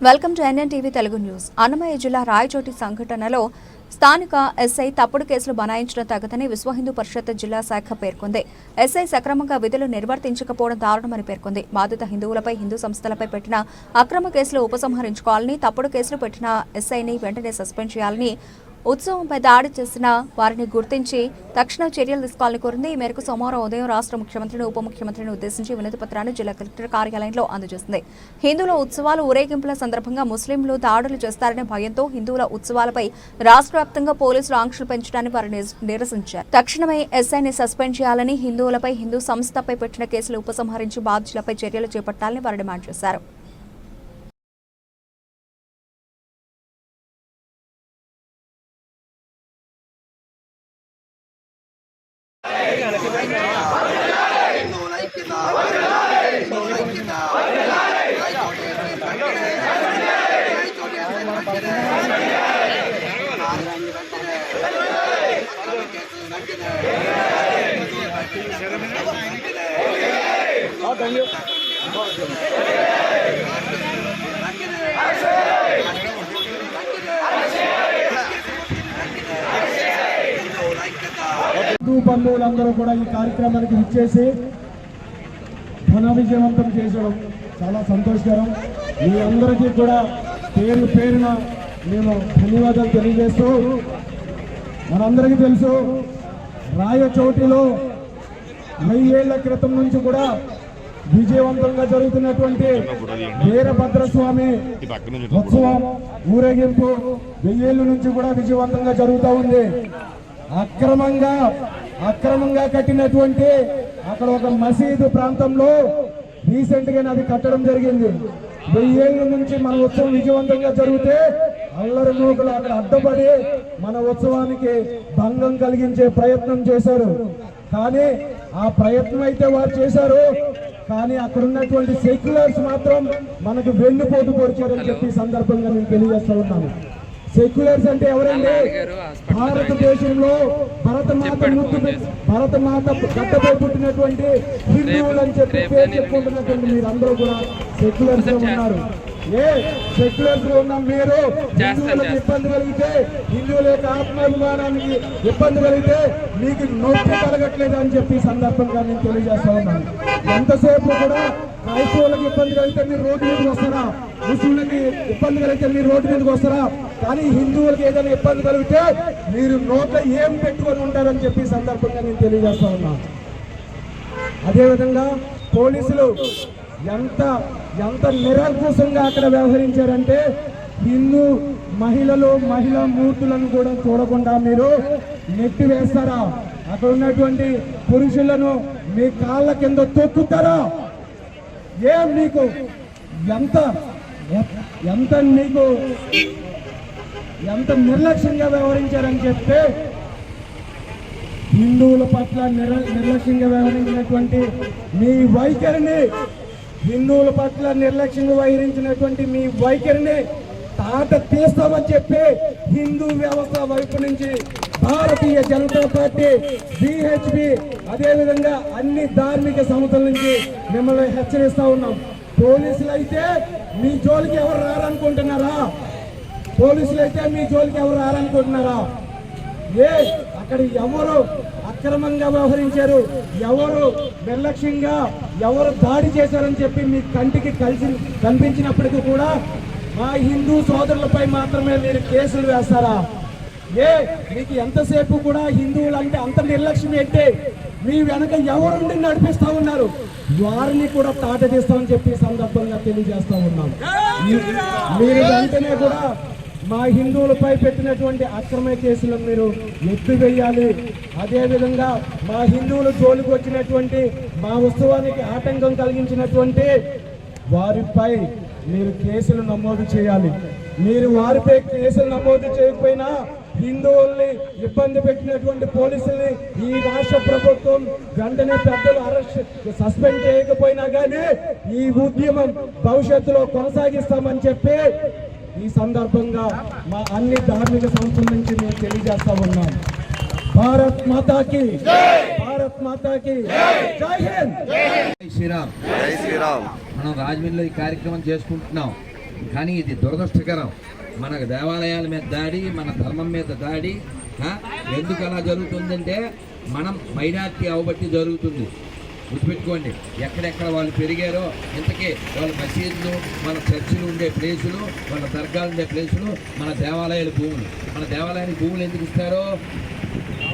Welcome to NN TV Telugu news. Annamayya జిల్లా రాయచోటి సంఘటనలో స్థానిక ఎస్ఐ తప్పుడు కేసులు బనాయించడం తగదని విశ్వ హిందూ పరిషత్ జిల్లా శాఖ పేర్కొంది. ఎస్ఐ సక్రమంగా విధులు నిర్వర్తించకపోవడం దారుణమని పేర్కొంది. బాధిత హిందువులపై హిందూ సంస్థలపై పెట్టిన అక్రమ కేసులు ఉపసంహరించుకోవాలని, తప్పుడు కేసులు పెట్టిన ఎస్ఐని వెంటనే సస్పెండ్ చేయాలని, ఉత్సవంపై దాడి చేసిన వారిని గుర్తించి తక్షణ చర్యలు తీసుకోవాలని కోరింది. ఈ మేరకు సోమవారం ఉదయం రాష్ట్ర ముఖ్యమంత్రిని, ఉప ముఖ్యమంత్రిని ఉద్దేశించి వినతి పత్రాన్ని జిల్లా కలెక్టర్ కార్యాలయంలో అందజేసింది. హిందువుల ఉత్సవాలు, ఊరేగింపుల సందర్భంగా ముస్లింలు దాడులు చేస్తారనే భయంతో హిందువుల ఉత్సవాలపై రాష్ట్ర వ్యాప్తంగా పోలీసులు ఆంక్షలు పెంచడాన్ని వారు నిరసించారు. తక్షణమే ఎస్ఐని సస్పెండ్ చేయాలని, హిందువులపై హిందూ సంస్థపై పెట్టిన కేసులు ఉపసంహరించి బాధ్యులపై చర్యలు చేపట్టాలని వారు డిమాండ్ చేశారు. బంధువులందరూ కూడా ఈ కార్యక్రమానికి ఇచ్చేసి ఘన విజయవంతం చేసడం చాలా సంతోషకరం. మీ అందరికీ కూడా పేరు పేరున నేను ధన్యవాదాలు తెలియజేస్తూ, మనందరికీ తెలుసు రాయచోటిలో 1000 ఏళ్ల క్రితం నుంచి కూడా విజయవంతంగా జరుగుతున్నటువంటి వీరభద్రస్వామి ఉత్సవం, ఊరేగింపు 1000 ఏళ్ళ నుంచి కూడా విజయవంతంగా జరుగుతూ ఉంది. అక్రమంగా కట్టినటువంటి అక్కడ ఒక మసీదు ప్రాంతంలో రీసెంట్ గా అది కట్టడం జరిగింది. 1000 ఏళ్ళ నుంచి మన ఉత్సవం విజయవంతంగా జరిగితే అల్లరి మూకలు అక్కడ అడ్డపడి మన ఉత్సవానికి భంగం కలిగించే ప్రయత్నం చేశారు. కానీ ఆ ప్రయత్నం అయితే వారు చేశారు, కానీ అక్కడ ఉన్నటువంటి సెక్యులర్స్ మాత్రం మనకు వెన్నుపోటు పొడిచారని చెప్పి సందర్భంగా నేను తెలియజేస్తా ఉన్నాను. సెక్యులర్స్ అంటే ఎవరండి? భారతదేశంలో భరతమాత గడ్డపై పుట్టినటువంటి హిందువులు అని చెప్పి పేరు చెప్పుకుంటున్నటువంటి మీరందరూ కూడా సెక్యులర్స్ లో ఉన్నారు. సెక్యులర్స్ లో ఉన్న మీరు హిందువులకు ఇబ్బంది కలిగితే, హిందువుల యొక్క ఆత్మాభిమానానికి ఇబ్బంది కలిగితే మీకు నొప్పి కలగట్లేదు అని చెప్పి సందర్భంగా నేను తెలియజేస్తా ఉన్నాను. ఎంతసేపు కూడా క్రైస్తవులకు ఇబ్బంది కలిగితే మీరు రోడ్డు మీదకి వస్తారా, ముస్లింలకి ఇబ్బంది కలిగితే మీరు రోడ్డు మీదకి వస్తారా, కానీ హిందువులకు ఏదైనా ఇబ్బంది కలిగితే మీరు నోట్లో ఏం పెట్టుకొని ఉంటారని చెప్పి సందర్భంగా నేను తెలియజేస్తా ఉన్నాను. అదేవిధంగా పోలీసులు ఎంత నిరంకుశంగా అక్కడ వ్యవహరించారంటే, హిందూ మహిళా మూర్తులను కూడా చూడకుండా మీరు నెట్టి వేస్తారా, అక్కడ ఉన్నటువంటి పురుషులను మీ కాళ్ళ కింద తొక్కుతారా, మీకు ఎంత నిర్లక్ష్యంగా వ్యవహరించారని చెప్తే, హిందువుల పట్ల నిర్లక్ష్యంగా వ్యవహరించినటువంటి మీ వైఖరిని, హిందువుల పట్ల నిర్లక్ష్యంగా వహించినటువంటి మీ వైఖరిని తాట తీస్తామని చెప్పి హిందూ వ్యవస్థ వైపు నుంచి భారతీయ జనతా పార్టీ, బీహెచ్పీ, అదేవిధంగా అన్ని ధార్మిక సంస్థల నుంచి మిమ్మల్ని హెచ్చరిస్తా ఉన్నాం. పోలీసులు అయితే మీ జోలికి ఎవరు రారనుకుంటున్నారా? అక్కడ ఎవరు అక్రమంగా వ్యవహరించారు, ఎవరు నిర్లక్ష్యంగా ఎవరు దాడి చేశారని చెప్పి మీ కంటికి కనిపించినప్పటికీ కూడా మా హిందూ సోదరులపై మాత్రమే మీరు కేసులు వేస్తారా? మీకు ఎంతసేపు కూడా హిందువులు అంటే అంత నిర్లక్ష్యం ఏంటి? మీ వెనక ఎవరుండి నడిపిస్తా ఉన్నారు, వారిని కూడా తాట తీస్తామని చెప్పి సందర్భంగా తెలియజేస్తా ఉన్నాం. మీరు వెంటనే కూడా మా హిందువులపై పెట్టినటువంటి అక్రమ కేసులను మీరు ఎత్తివేయాలి. అదేవిధంగా మా హిందువుల జోలికి వచ్చినటువంటి, మా ఉత్సవానికి ఆటంకం కలిగించినటువంటి వారిపై మీరు కేసులు నమోదు చేయాలి. మీరు వారిపై కేసులు నమోదు చేయకపోయినా హిందువుల్ని ఇబ్బంది పెట్టినటువంటి పోలీసుల్ని ఈ రాష్ట్ర ప్రభుత్వం వెంటనే పెద్దలు సస్పెండ్ చేయకపోయినా కానీ ఈ ఉద్యమం భవిష్యత్తులో కొనసాగిస్తామని చెప్పి ఈ సందర్భంగా మా అన్ని ధార్మిక సంస్థల నుంచి మేము తెలియజేస్తా ఉన్నాం. భారత్ మాతాకి జై హింద్, జై శ్రీరామ్. మనం రాజమండ్రిలో ఈ కార్యక్రమం చేసుకుంటున్నాం. కానీ ఇది దురదృష్టకరం. మనకు దేవాలయాల మీద దాడి, మన ధర్మం మీద దాడి ఎందుకు అలా జరుగుతుందంటే మనం మైనార్టీ అవబట్టి జరుగుతుంది. గుర్తుపెట్టుకోండి, ఎక్కడెక్కడ వాళ్ళు పెరిగారో ఇంతకీ వాళ్ళ మసీదులు, మన చర్చిలు ఉండే ప్లేసులు, వాళ్ళ దర్గాలు ఉండే ప్లేసులు, మన దేవాలయాల భూములు. మన దేవాలయానికి భూములు ఎందుకు ఇస్తారో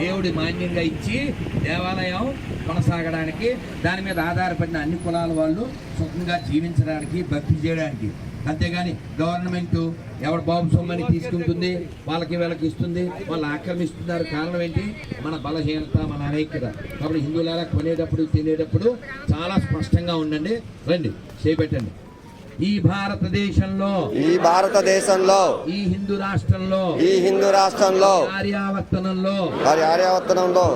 దేవుడి మాన్యంగా ఇచ్చి దేవాలయం కొనసాగడానికి, దాని మీద ఆధారపడిన అన్ని కులాల వాళ్ళు సుఖంగా జీవించడానికి, భక్తి చేయడానికి. అంతేగాని గవర్నమెంట్ ఎవరు బాబు సొమ్మని తీసుకుంటుంది, వాళ్ళకి వీళ్ళకి ఇస్తుంది, వాళ్ళు ఆక్రమిస్తున్నారు. కారణం ఏంటి? మన బలహీనత, మన అనైక్యత. కాబట్టి హిందువుల కొనేటప్పుడు తినేటప్పుడు చాలా స్పష్టంగా ఉండండి. రండి, చేపెట్టండి. ఈ భారతదేశంలో ఈ హిందూ రాష్ట్రంలో ఆర్యావర్తనంలో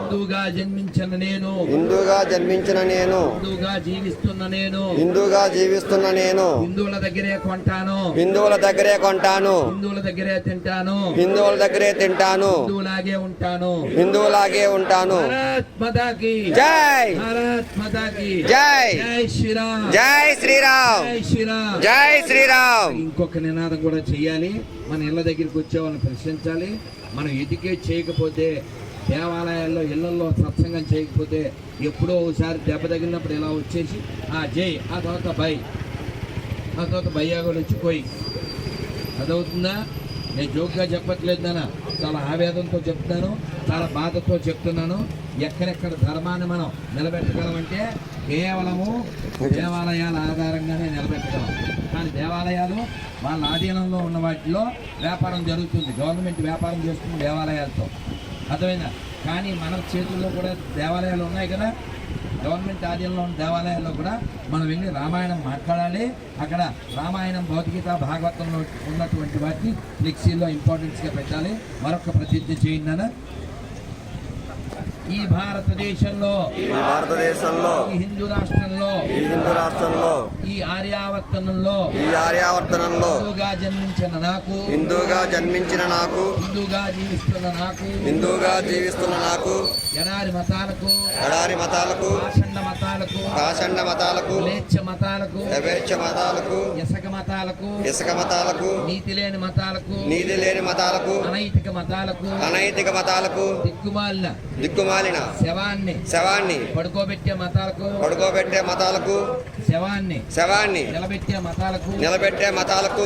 హిందూగా జన్మించిన నేను హిందూగా జీవిస్తున్న నేను హిందువుల దగ్గరే కొంటాను, హిందువుల దగ్గరే తింటాను, హిందువులాగే ఉంటాను. భారత్ మాతాకి జై, భారత్ మాతాకి జై. జై శ్రీరామ్, జై శ్రీరామ్, జై శ్రీరామ్, జై శ్రీరామ్. ఇంకొక నినాదం కూడా చెయ్యాలి. మన ఇళ్ళ దగ్గరికి వచ్చే వాళ్ళని ప్రశ్నించాలి. మనం ఎడ్యుకేట్ చేయకపోతే, దేవాలయాల్లో ఇళ్లలో సత్సంగం చేయకపోతే, ఎప్పుడో ఒకసారి దెబ్బ తగిలినప్పుడు ఇలా వచ్చేసి జై, ఆ తర్వాత బై, ఆ తర్వాత బయ్యా కూడా వచ్చి పోయి అదవుతుందా? నేను జోక్గా చెప్పట్లేదు నాన్న, చాలా ఆవేదనతో చెప్తున్నాను, చాలా బాధతో చెప్తున్నాను. ఎక్కడెక్కడ ధర్మాన్ని మనం నిలబెట్టగలమంటే కేవలము దేవాలయాల ఆధారంగానే నిలబెట్టగలం. కానీ దేవాలయాలు వాళ్ళ ఆధీనంలో ఉన్న వాటిలో వ్యాపారం జరుగుతుంది. గవర్నమెంట్ వ్యాపారం చేస్తుంది దేవాలయాలతో, అర్థమైందా? కానీ మన చేతుల్లో కూడా దేవాలయాలు ఉన్నాయి కదా. గవర్నమెంట్ ఆధీనంలో ఉన్న దేవాలయాల్లో కూడా మనం వెళ్ళి రామాయణం మాట్లాడాలి. అక్కడ రామాయణం, భౌతికత, భాగవతంలో ఉన్నటువంటి వాటిని ఫ్లెక్సీలో ఇంపార్టెన్స్గా పెట్టాలి. మరొక ప్రతిజ్ఞ చేయిందన. ఈ భారతదేశంలో ఈ హిందూ రాష్ట్రంలో ఈ ఆర్యావర్తనంలో హిందూగా జన్మించిన నాకు హిందూగా జీవిస్తున్న నాకు ఎడారి మతాలకు పాషండ మతాలకు మ్లేచ్ఛ మతాలకు ఇసుక మతాలకు నీతి లేని మతాలకు అనైతిక మతాలకు దిక్కుమాలిన శవాన్ని పడుకోబెట్టే మతాలకు శవాన్ని నిలబెట్టే మతాలకు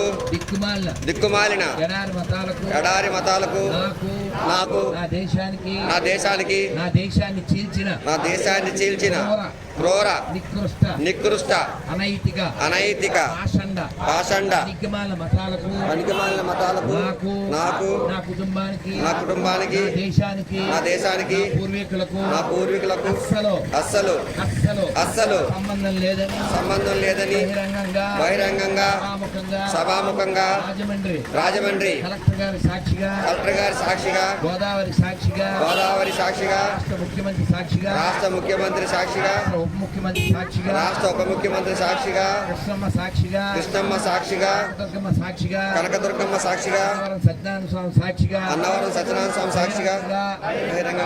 దిక్కుమాలిన ఎడారి మతాలకు నాకు నా దేశాన్ని చీల్చిన క్రూర నికృష్ట అనైతిక పాషండ పనికిమాలిన మతాలకు నాకు నా కుటుంబానికి నా దేశానికి నా పూర్వీకులకు అస్సలు సంబంధం లేదని బహిరంగంగా సభాముఖంగా రాజమండ్రి కలెక్టర్ గారి సాక్షిగా గోదావరి సాక్షిగా రాష్ట్ర ముఖ్యమంత్రి సాక్షిగా ఉప ముఖ్యమంత్రి సాక్షిగా కృష్ణమ్మ సాక్షిగా కనకదుర్గమ్మ సాక్షిగా అన్నవరం సత్యనారాయణ స్వామి సాక్షిగా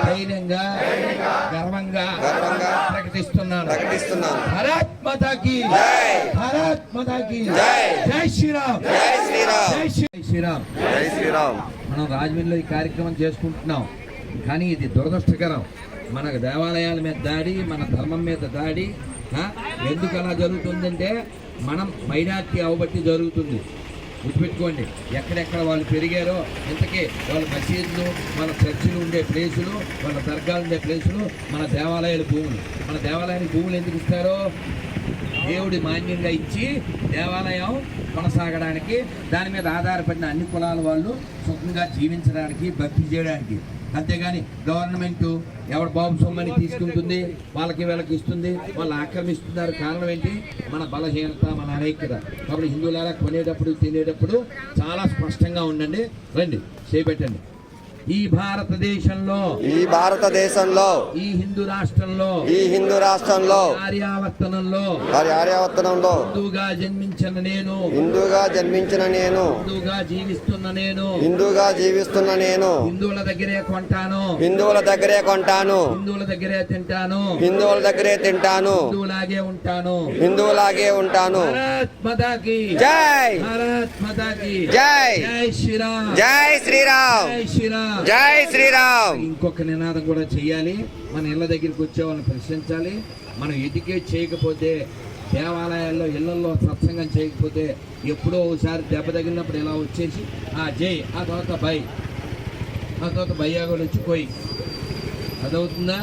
ధైర్యంగా గర్వంగా ప్రకటిస్తున్నాను. భారత్ మాతాకి జై, జై శ్రీరామ్, జై శ్రీరామ్. మనం రాజమండ్రిలో ఈ కార్యక్రమం చేసుకుంటున్నాం. కానీ ఇది దురదృష్టకరం. మనకు దేవాలయాల మీద దాడి, మన ధర్మం మీద దాడి ఎందుకు అలా జరుగుతుందంటే మనం మైనార్టీ అవబట్టి జరుగుతుంది. గుర్తుపెట్టుకోండి, ఎక్కడెక్కడ వాళ్ళు పెరిగారో ఇంతకీ వాళ్ళ మసీదులు, మన చర్చిలు ఉండే ప్లేసులు, వాళ్ళ దర్గాలు ఉండే ప్లేసులు, మన దేవాలయాల భూములు. మన దేవాలయానికి భూములు ఎందుకు ఇస్తారో దేవుడి మాన్యంగా ఇచ్చి దేవాలయం కొనసాగడానికి, దాని మీద ఆధారపడిన అన్ని కులాల వాళ్ళు సుఖంగా జీవించడానికి, భక్తి చేయడానికి. అంతేగాని గవర్నమెంట్ ఎవరు బాబు సొమ్మని తీసుకుంటుంది, వాళ్ళకి వీళ్ళకి ఇస్తుంది, వాళ్ళు ఆక్రమిస్తున్నారు. కారణం ఏంటి? మన బలహీనత, మన అనైక్యత. కాబట్టి హిందువుల కొనేటప్పుడు తినేటప్పుడు చాలా స్పష్టంగా ఉండండి. రండి, చేపెట్టండి. ఈ భారతదేశంలో ఈ భారతదేశంలో ఈ హిందూ రాష్ట్రంలో ఈ హిందూ రాష్ట్రంలో ఆర్యావర్తనంలో వారి ఆర్యావర్తనంలో హిందూగా జన్మించిన నేను హిందూగా జన్మించిన నేను హిందూగా జీవిస్తున్న నేను హిందూగా జీవిస్తున్న నేను హిందువుల దగ్గరే కొంటాను హిందువుల దగ్గరే కొంటాను హిందువుల దగ్గరే తింటాను హిందువుల దగ్గరే తింటాను హిందువులాగే ఉంటాను హిందువులాగే ఉంటాను భారత్ మాతాకి జై భారత్ మాతాకి జై జై శ్రీరామ్ జై శ్రీరామ్ జై శ్రీరామ్ జై శ్రీరామ్. ఇంకొక నినాదం కూడా చేయాలి. మన ఇళ్ళ దగ్గరికి వచ్చే వాళ్ళని ప్రశ్నించాలి. మనం ఎడ్యుకేట్ చేయకపోతే, దేవాలయాల్లో ఇళ్లలో సత్సంగం చేయకపోతే, ఎప్పుడో ఒకసారి దెబ్బ తగిలినప్పుడు ఇలా వచ్చేసి ఆ జై, ఆ తర్వాత బై, ఆ తర్వాత బయ్యా కూడా వచ్చి పోయి అదవుతుందా?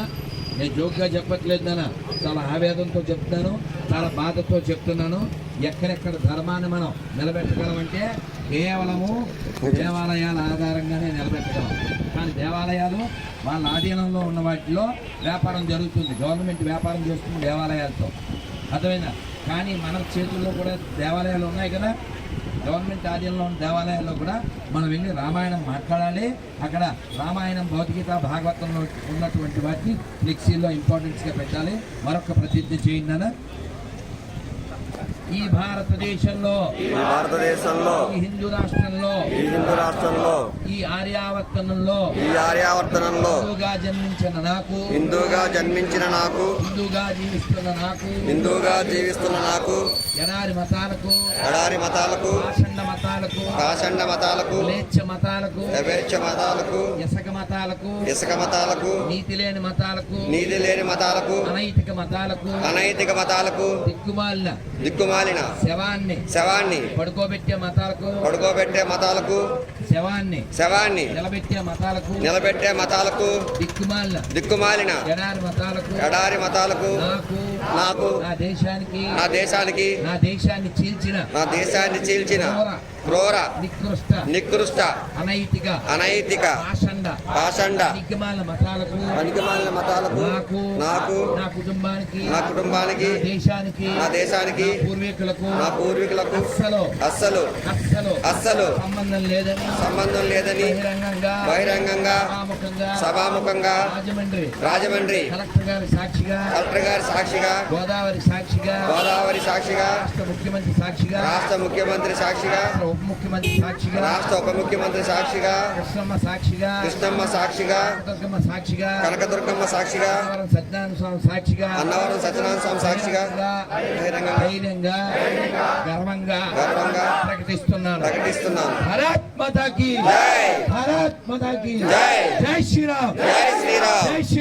నేను జోక్గా చెప్పట్లేదు నాన్న, చాలా ఆవేదనతో చెప్తున్నాను, చాలా బాధతో చెప్తున్నాను. ఎక్కడెక్కడ ధర్మాన్ని మనం నిలబెట్టగలమంటే కేవలము దేవాలయాల ఆధారంగానే నిలబెట్టగలం. కానీ దేవాలయాలు వాళ్ళ ఆధీనంలో ఉన్న వాటిలో వ్యాపారం జరుగుతుంది. గవర్నమెంట్ వ్యాపారం చేస్తుంది దేవాలయాలతో, అర్థమైందా? కానీ మన చేతుల్లో కూడా దేవాలయాలు ఉన్నాయి కదా. గవర్నమెంట్ ఆధీనంలో ఉన్న దేవాలయాల్లో కూడా మనం వెళ్ళి రామాయణం మాట్లాడాలి. అక్కడ రామాయణం, భౌతికత, భాగవతంలో ఉన్నటువంటి వాటిని ఫ్లెక్సీల్లో ఇంపార్టెన్స్గా పెట్టాలి. మరొక ప్రతిజ్ఞ చేయిందన ఈ భారతదేశంలో ఈ భారతదేశంలో ఈ హిందూ రాష్ట్రంలో ఈ హిందూ రాష్ట్రంలో ఈ ఆర్యావర్తనంలో ఈ ఆర్యావర్తనంలో హిందూగా జన్మించిన నాకు హిందూగా జన్మించిన నాకు హిందూగా జీవిస్తున్న నాకు హిందూగా జీవిస్తున్న నాకు ఎడారి మతాలకు ఎడారి మతాలకు పాషండ మతాలకు కాషండ మతాలకు మ్లేచ్ఛ మతాలకు యథేచ్ఛ మతాలకు ఇసక మతాలకు ఇసుక మతాలకు నీతి లేని మతాలకు నీతి లేని మతాలకు అనైతిక మతాలకు అనైతిక మతాలకు దిక్కుమాలిన దిక్కుమాలిన శవాన్ని పడుకోబెట్టే మతాలకు పడుకోబెట్టే మతాలకు శవాన్ని నిలబెట్టే మతాలకు దిక్కుమాలిన ఎడారి మతాలకు నాకు నా దేశానికి నా దేశాన్ని చీల్చిన క్రూర నికృష్ట అనైతిక పాషండ పనికిమాలిన మతాలకు నాకు నా కుటుంబానికి నా దేశానికి నా పూర్వీకులకు అస్సలు సంబంధం లేదని బహిరంగంగా సభాముఖంగా రాజమండ్రి కలెక్టర్ గారి సాక్షిగా గోదావరి సాక్షిగా రాష్ట్ర ముఖ్యమంత్రి సాక్షిగా ఉప ముఖ్యమంత్రి సాక్షిగా రాష్ట్ర ఉప ముఖ్యమంత్రి సాక్షిగా కృష్ణమ్మ సాక్షిగా కనకదుర్గమ్మ సాక్షిగా అన్నవరం సత్యనారాయణ స్వామి సాక్షిగా ధైర్యంగా గర్వంగా ప్రకటిస్తున్నాను. భారత్ మాతాకి జై భారత్ మాతాకి జై జై శ్రీరామ్ జై శ్రీరామ్. జై శ్రీ